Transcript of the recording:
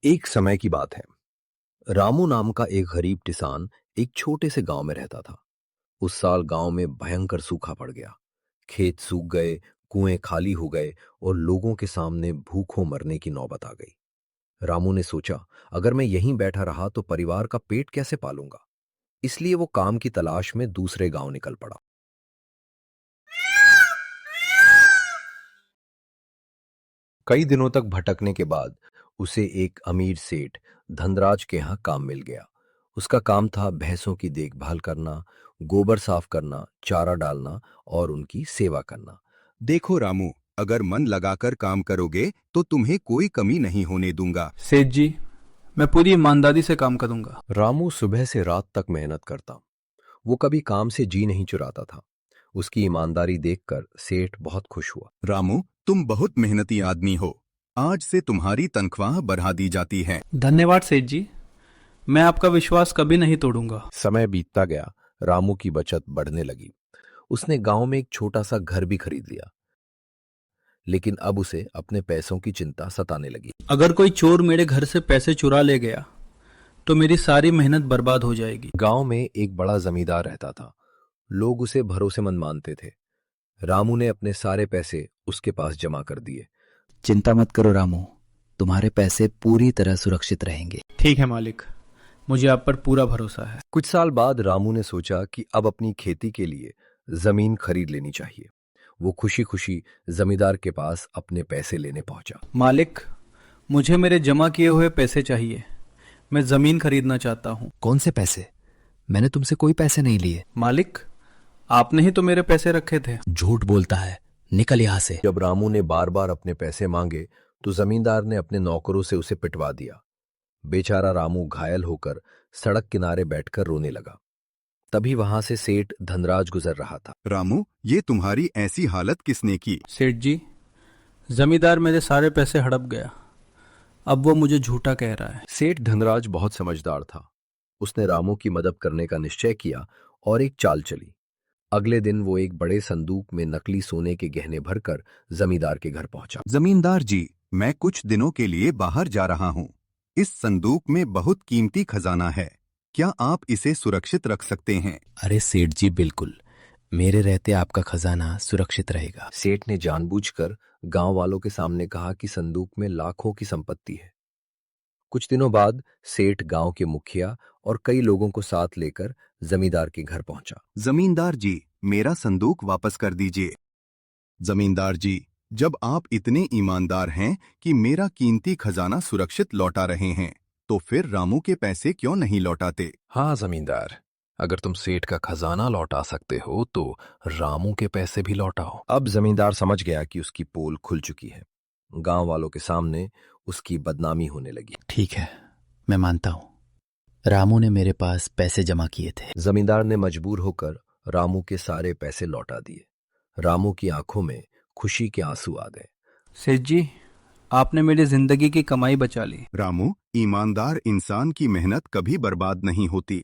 एक समय की बात है। रामू नाम का एक गरीब किसान एक छोटे से गांव में रहता था। उस साल गांव में भयंकर सूखा पड़ गया। खेत सूख गए, कुएं खाली हो गए और लोगों के सामने भूखों मरने की नौबत आ गई। रामू ने सोचा, अगर मैं यहीं बैठा रहा तो परिवार का पेट कैसे पालूंगा। इसलिए वो काम की तलाश में दूसरे गांव निकल पड़ा। कई दिनों तक भटकने के बाद उसे एक अमीर सेठ धनराज के यहाँ काम मिल गया। उसका काम था भैंसों की देखभाल करना, गोबर साफ करना, चारा डालना और उनकी सेवा करना। देखो रामू, अगर मन लगाकर काम करोगे तो तुम्हें कोई कमी नहीं होने दूंगा। सेठ जी, मैं पूरी ईमानदारी से काम करूंगा। रामू सुबह से रात तक मेहनत करता। वो कभी काम से जी नहीं चुराता था। उसकी ईमानदारी देखकर सेठ बहुत खुश हुआ। रामू, तुम बहुत मेहनती आदमी हो। आज से तुम्हारी तनख्वाह बढ़ा दी जाती है। धन्यवाद सेठ जी, मैं आपका विश्वास कभी नहीं तोड़ूंगा। समय बीतता गया। रामू की बचत बढ़ने लगी। उसने गांव में एक छोटा सा घर भी खरीद लिया। लेकिन अब उसे अपने पैसों की चिंता सताने लगी। अगर कोई चोर मेरे घर से पैसे चुरा ले गया तो मेरी सारी मेहनत बर्बाद हो जाएगी। गांव में एक बड़ा जमींदार रहता था। लोग उसे भरोसेमंद मानते थे। रामू ने अपने सारे पैसे उसके पास जमा कर दिए। चिंता मत करो रामू, तुम्हारे पैसे पूरी तरह सुरक्षित रहेंगे। ठीक है मालिक, मुझे आप पर पूरा भरोसा है। कुछ साल बाद रामू ने सोचा कि अब अपनी खेती के लिए जमीन खरीद लेनी चाहिए। वो खुशी खुशी जमींदार के पास अपने पैसे लेने पहुंचा। मालिक, मुझे मेरे जमा किए हुए पैसे चाहिए। मैं जमीन खरीदना चाहता हूँ। कौन से पैसे? मैंने तुमसे कोई पैसे नहीं लिए। मालिक, आपने ही तो मेरे पैसे रखे थे। झूठ बोलता है, निकल यहाँ से। जब रामू ने बार बार अपने पैसे मांगे तो जमींदार ने अपने नौकरों से उसे पिटवा दिया। बेचारा रामू घायल होकर सड़क किनारे बैठकर रोने लगा। तभी वहां से सेठ धनराज गुजर रहा था। रामू, ये तुम्हारी ऐसी हालत किसने की? सेठ जी, जमींदार मेरे सारे पैसे हड़प गया। अब वो मुझे झूठा कह रहा है। सेठ धनराज बहुत समझदार था। उसने रामू की मदद करने का निश्चय किया और एक चाल चली। अगले दिन वो एक बड़े संदूक में नकली सोने के गहने भरकर जमींदार के घर पहुंचा। जमींदार जी, मैं कुछ दिनों के लिए बाहर जा रहा हूँ। इस संदूक में बहुत कीमती खजाना है। क्या आप इसे सुरक्षित रख सकते हैं? अरे सेठ जी, बिल्कुल, मेरे रहते आपका खजाना सुरक्षित रहेगा। सेठ ने जानबूझकर गांव वालों के सामने कहा कि संदूक में लाखों की संपत्ति है। कुछ दिनों बाद सेठ गांव के मुखिया और कई लोगों को साथ लेकर जमींदार के घर पहुंचा। जमींदार जी, मेरा संदूक वापस कर दीजिए। जमींदार जी, जब आप इतने ईमानदार हैं कि मेरा कीमती खजाना सुरक्षित लौटा रहे हैं, तो फिर रामू के पैसे क्यों नहीं लौटाते? हाँ जमींदार, अगर तुम सेठ का खजाना लौटा सकते हो तो रामू के पैसे भी लौटाओ। अब जमींदार समझ गया कि उसकी पोल खुल चुकी है। गांव वालों के सामने उसकी बदनामी होने लगी। ठीक है, मैं मानता हूँ, रामू ने मेरे पास पैसे जमा किए थे। जमींदार ने मजबूर होकर रामू के सारे पैसे लौटा दिए। रामू की आंखों में खुशी के आंसू आ गए। सेठ जी, आपने मेरी जिंदगी की कमाई बचा ली। रामू, ईमानदार इंसान की मेहनत कभी बर्बाद नहीं होती।